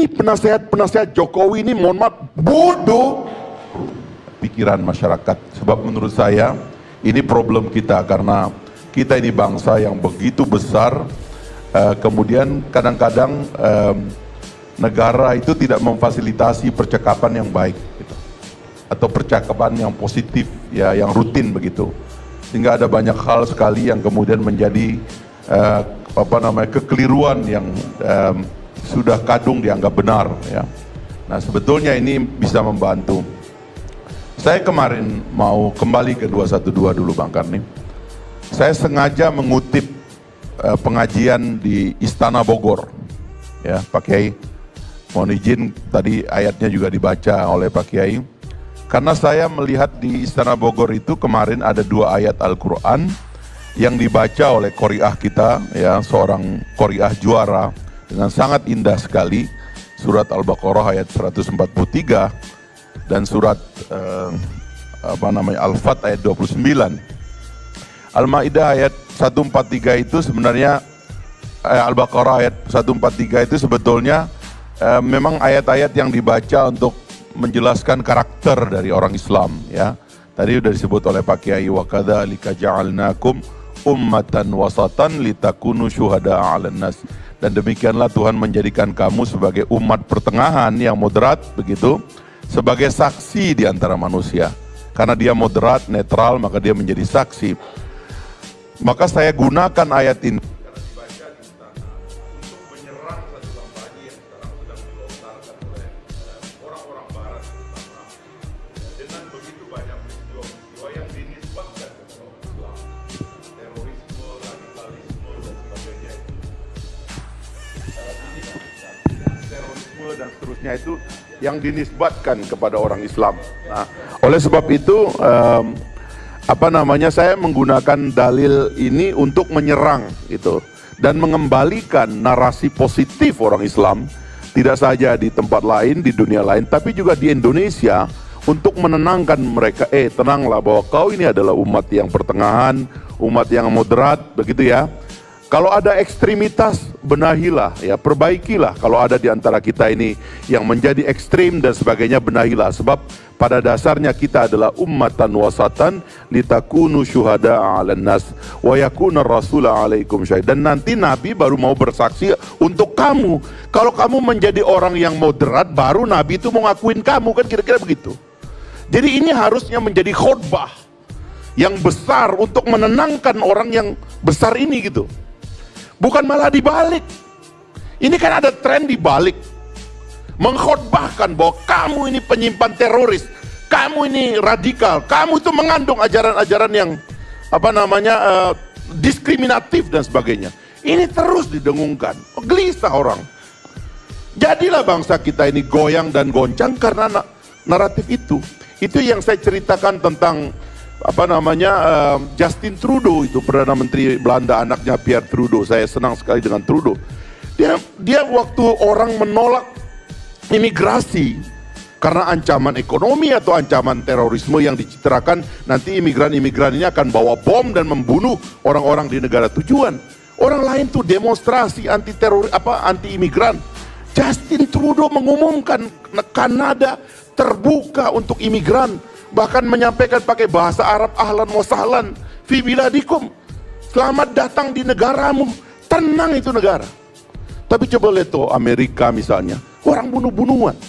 Ini penasehat Jokowi ini mohon maaf bodoh pikiran masyarakat. Sebab menurut saya ini problem kita, karena kita ini bangsa yang begitu besar, kemudian kadang-kadang negara itu tidak memfasilitasi percakapan yang baik gitu, atau percakapan yang positif ya, yang rutin begitu, sehingga ada banyak hal sekali yang kemudian menjadi kekeliruan yang sudah kadung dianggap benar ya. Nah sebetulnya ini bisa membantu. Saya kemarin mau kembali ke 212 dulu Bang Karni. Saya sengaja mengutip pengajian di Istana Bogor ya Pak Kiai. Mohon izin tadi ayatnya juga dibaca oleh Pak Kiai. Karena saya melihat di Istana Bogor itu kemarin ada 2 ayat Al-Quran yang dibaca oleh qoriah kita ya, seorang qoriah juara dengan sangat indah sekali. Surat Al-Baqarah ayat 143 dan surat Al-Fat ayat 29. Al-Maidah ayat 143 itu sebenarnya Al-Baqarah ayat 143 itu sebetulnya memang ayat-ayat yang dibaca untuk menjelaskan karakter dari orang Islam ya. Tadi sudah disebut oleh Pak Kiai, wa kadzalika ja'alnakum ummatan wasatan litakunu syuhada'a 'alan nas. Dan demikianlah Tuhan menjadikan kamu sebagai umat pertengahan yang moderat begitu, sebagai saksi di antara manusia. Karena dia moderat, netral, maka dia menjadi saksi. Maka saya gunakan ayat ini karena dibaca di istana untuk menyerang satu kampanye yang sekarang sedang dilontarkan oleh orang-orang barat terutama, dengan begitu banyak peristiwa yang dinisbatkan kepada orang Islam, terorisme, radikalisme dan sebagainya itu. Terorisme dan seterusnya itu yang dinisbatkan kepada orang Islam. Nah, oleh sebab itu saya menggunakan dalil ini untuk menyerang itu dan mengembalikan narasi positif orang Islam, tidak saja di tempat lain, di dunia lain, tapi juga di Indonesia, untuk menenangkan mereka. Tenanglah bahwa kau ini adalah umat yang pertengahan, umat yang moderat, begitu ya. Kalau ada ekstremitas, benahilah, ya, perbaikilah. Kalau ada di antara kita ini yang menjadi ekstrim dan sebagainya, benahilah. Sebab pada dasarnya kita adalah ummatan wasatan litakunu syuhada'a 'alan nas wa yakuna rasula 'alaikum syahid. Dan nanti Nabi baru mau bersaksi untuk kamu. Kalau kamu menjadi orang yang moderat, baru Nabi itu mau ngakuin kamu, kan kira-kira begitu. Jadi ini harusnya menjadi khutbah yang besar untuk menenangkan orang yang besar ini gitu. Bukan malah dibalik. Ini kan ada tren dibalik. Mengkhotbahkan bahwa kamu ini penyimpan teroris, kamu ini radikal, kamu itu mengandung ajaran-ajaran yang diskriminatif dan sebagainya. Ini terus didengungkan. Gelisah orang. Jadilah bangsa kita ini goyang dan goncang karena naratif itu. Itu yang saya ceritakan tentang Justin Trudeau, itu Perdana Menteri Belanda, anaknya Pierre Trudeau. Saya senang sekali dengan Trudeau. Dia waktu orang menolak imigrasi karena ancaman ekonomi atau ancaman terorisme yang dicitrakan, nanti imigran-imigran ini akan bawa bom dan membunuh orang-orang di negara tujuan. Orang lain tuh demonstrasi anti imigran. Justin Trudeau mengumumkan Kanada terbuka untuk imigran. Bahkan menyampaikan pakai bahasa Arab, ahlan wa sahlan fi biladikum, selamat datang di negaramu. Tenang itu negara. Tapi coba lihat tuh Amerika misalnya, orang bunuh-bunuhan,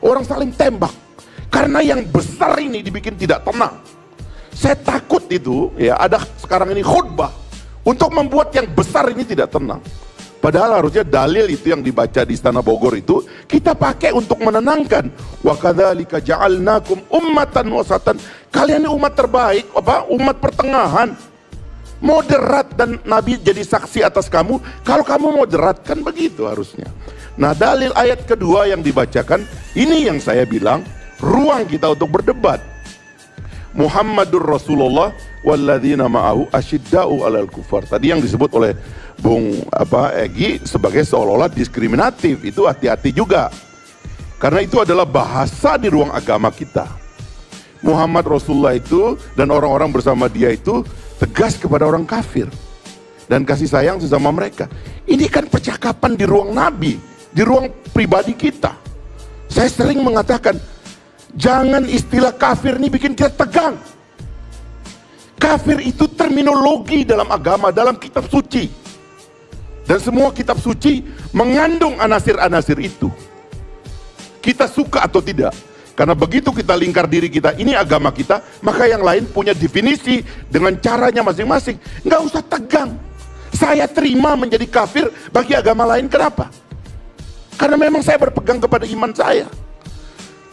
orang saling tembak karena yang besar ini dibikin tidak tenang. Saya takut itu ya, ada sekarang ini khutbah untuk membuat yang besar ini tidak tenang. Padahal harusnya dalil itu yang dibaca di Istana Bogor itu kita pakai untuk menenangkan. Wa kadzalika ja'alnakum ummatan wasatan. Kalian ini umat terbaik, umat pertengahan, moderat, dan Nabi jadi saksi atas kamu. Kalau kamu moderat, kan begitu harusnya. Nah, dalil ayat kedua yang dibacakan ini yang saya bilang ruang kita untuk berdebat. Muhammadur Rasulullah walladzina ma'ahu asyidda'u 'alal kufar. Tadi yang disebut oleh Bung Egy sebagai seolah-olah diskriminatif, itu hati-hati juga. Karena itu adalah bahasa di ruang agama kita. Muhammad Rasulullah itu dan orang-orang bersama dia itu tegas kepada orang kafir dan kasih sayang sesama mereka. Ini kan percakapan di ruang Nabi, di ruang pribadi kita. Saya sering mengatakan, jangan istilah kafir ini bikin kita tegang. Kafir itu terminologi dalam agama, dalam kitab suci. Dan semua kitab suci mengandung anasir-anasir itu. Kita suka atau tidak. Karena begitu kita lingkar diri kita, ini agama kita, maka yang lain punya definisi dengan caranya masing-masing. Nggak usah tegang. Saya terima menjadi kafir bagi agama lain, kenapa? Karena memang saya berpegang kepada iman saya.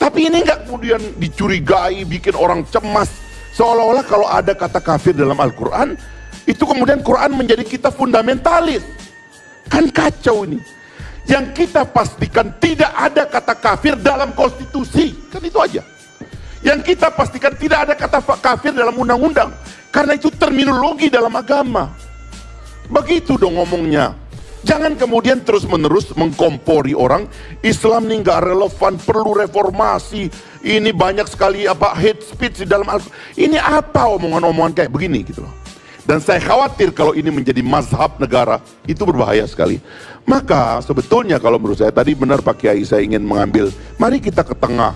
Tapi ini nggak kemudian dicurigai, bikin orang cemas. Seolah-olah kalau ada kata kafir dalam Al-Quran, itu kemudian Quran menjadi kita fundamentalis. Kan kacau ini. Yang kita pastikan tidak ada kata kafir dalam konstitusi, kan itu aja. Yang kita pastikan tidak ada kata kafir dalam undang-undang, karena itu terminologi dalam agama. Begitu dong ngomongnya. Jangan kemudian terus-menerus mengkompori orang, Islam ini nggak relevan, perlu reformasi. Ini banyak sekali hate speech di dalam Al-Quran. Ini apa omongan-omongan kayak begini gitu loh. Dan saya khawatir kalau ini menjadi mazhab negara, itu berbahaya sekali. Maka sebetulnya kalau menurut saya, tadi benar Pak Kiai, saya ingin mengambil, mari kita ke tengah.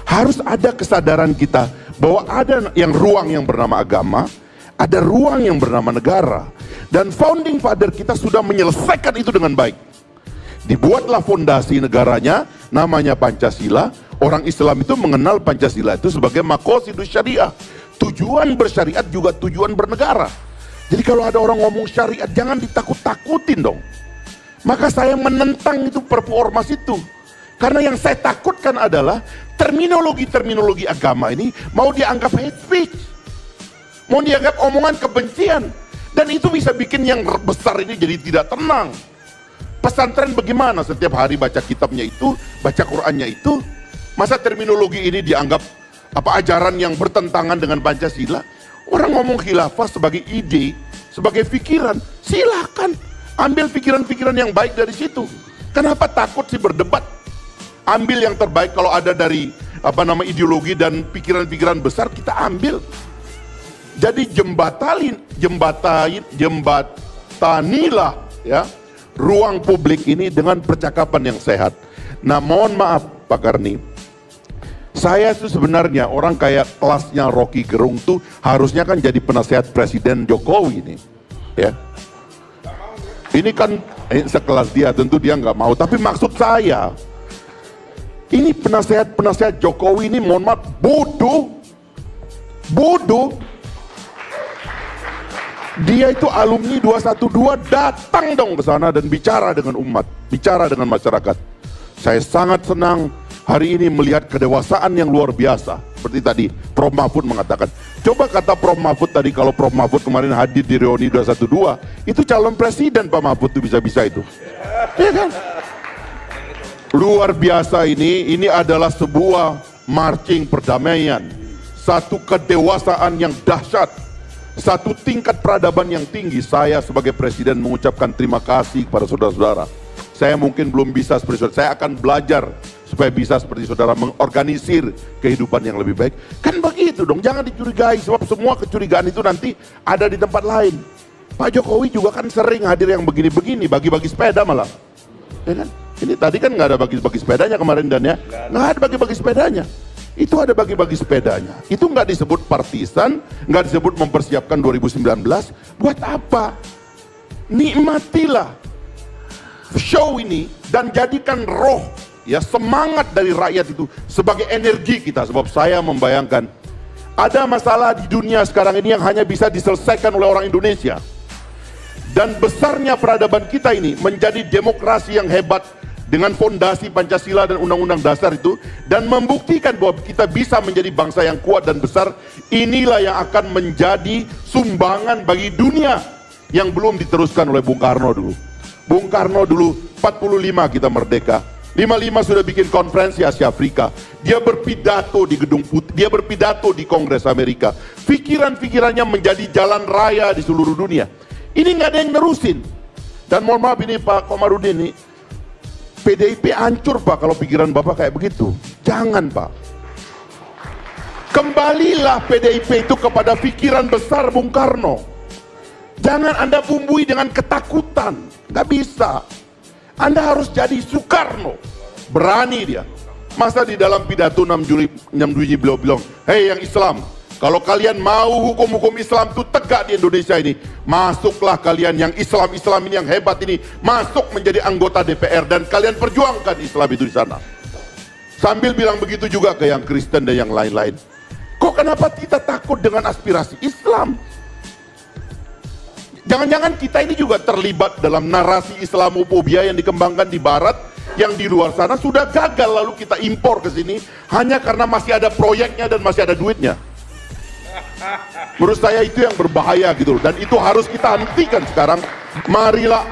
Harus ada kesadaran kita bahwa ada ruang yang bernama agama, ada ruang yang bernama negara. Dan founding father kita sudah menyelesaikan itu dengan baik. Dibuatlah fondasi negaranya, namanya Pancasila. Orang Islam itu mengenal Pancasila itu sebagai maqasidus syariah. Tujuan bersyariat juga tujuan bernegara. Jadi kalau ada orang ngomong syariat, jangan ditakut-takutin dong. Maka saya menentang itu Perpu Ormas itu. Karena yang saya takutkan adalah terminologi-terminologi agama ini mau dianggap hate speech, mau dianggap omongan kebencian. Dan itu bisa bikin yang besar ini jadi tidak tenang. Pesantren bagaimana? Setiap hari baca kitabnya itu, baca Qurannya itu. Masa terminologi ini dianggap ajaran yang bertentangan dengan Pancasila? Orang ngomong khilafah sebagai ide, sebagai pikiran, silakan ambil pikiran-pikiran yang baik dari situ. Kenapa takut sih berdebat? Ambil yang terbaik, kalau ada dari ideologi dan pikiran-pikiran besar, kita ambil. Jadi jembatanilah ya ruang publik ini dengan percakapan yang sehat. Nah, mohon maaf Pak Karni, saya itu sebenarnya orang kayak kelasnya Rocky Gerung tuh harusnya kan jadi penasehat Presiden Jokowi ini, ya. Ini kan sekelas dia, tentu dia nggak mau. Tapi maksud saya, ini penasehat Jokowi ini mohon maaf bodoh. Dia itu alumni 212, datang dong ke sana dan bicara dengan umat, bicara dengan masyarakat. Saya sangat senang hari ini melihat kedewasaan yang luar biasa. Seperti tadi Prof Mahfud mengatakan. Coba kata Prof Mahfud tadi, kalau Prof Mahfud kemarin hadir di reuni 212, itu calon presiden Pak Mahfud tuh bisa-bisa itu. Ya kan? Luar biasa ini adalah sebuah marching perdamaian. Satu kedewasaan yang dahsyat. Satu tingkat peradaban yang tinggi. Saya sebagai presiden mengucapkan terima kasih kepada saudara-saudara. Saya mungkin belum bisa seperti saudara. Saya akan belajar supaya bisa seperti saudara mengorganisir kehidupan yang lebih baik. Kan begitu dong, jangan dicurigai, sebab semua kecurigaan itu nanti ada di tempat lain. Pak Jokowi juga kan sering hadir yang begini-begini, bagi-bagi sepeda malah. Ya kan? Ini tadi kan nggak ada bagi-bagi sepedanya kemarin dan ya, nggak ada bagi-bagi sepedanya. Itu ada bagi-bagi sepedanya. Itu nggak disebut partisan, nggak disebut mempersiapkan 2019. Buat apa? Nikmatilah show ini dan jadikan roh, ya, semangat dari rakyat itu sebagai energi kita. Sebab saya membayangkan ada masalah di dunia sekarang ini yang hanya bisa diselesaikan oleh orang Indonesia. Dan besarnya peradaban kita ini menjadi demokrasi yang hebat dengan fondasi Pancasila dan Undang-Undang Dasar itu, dan membuktikan bahwa kita bisa menjadi bangsa yang kuat dan besar. Inilah yang akan menjadi sumbangan bagi dunia yang belum diteruskan oleh Bung Karno dulu. Bung Karno dulu 45 kita merdeka, 55 sudah bikin konferensi Asia Afrika. Dia berpidato di Gedung Putih, dia berpidato di Kongres Amerika. Pikiran-pikirannya menjadi jalan raya di seluruh dunia. Ini nggak ada yang nerusin. Dan mohon maaf ini Pak Komarudin ini, PDIP hancur Pak kalau pikiran Bapak kayak begitu. Jangan Pak. Kembalilah PDIP itu kepada pikiran besar Bung Karno. Jangan Anda bumbui dengan ketakutan. Gak bisa. Anda harus jadi Soekarno. Berani dia. Masa di dalam pidato 6 Juli beliau bilang, hei yang Islam, kalau kalian mau hukum-hukum Islam itu tegak di Indonesia ini, masuklah kalian yang Islam ini yang hebat ini, masuk menjadi anggota DPR dan kalian perjuangkan Islam itu di sana. Sambil bilang begitu juga ke yang Kristen dan yang lain-lain. Kok kenapa kita takut dengan aspirasi Islam? Jangan-jangan kita ini juga terlibat dalam narasi Islamofobia yang dikembangkan di Barat, yang di luar sana sudah gagal, lalu kita impor ke sini hanya karena masih ada proyeknya dan masih ada duitnya. Menurut saya itu yang berbahaya gitu, dan itu harus kita hentikan sekarang. Marilah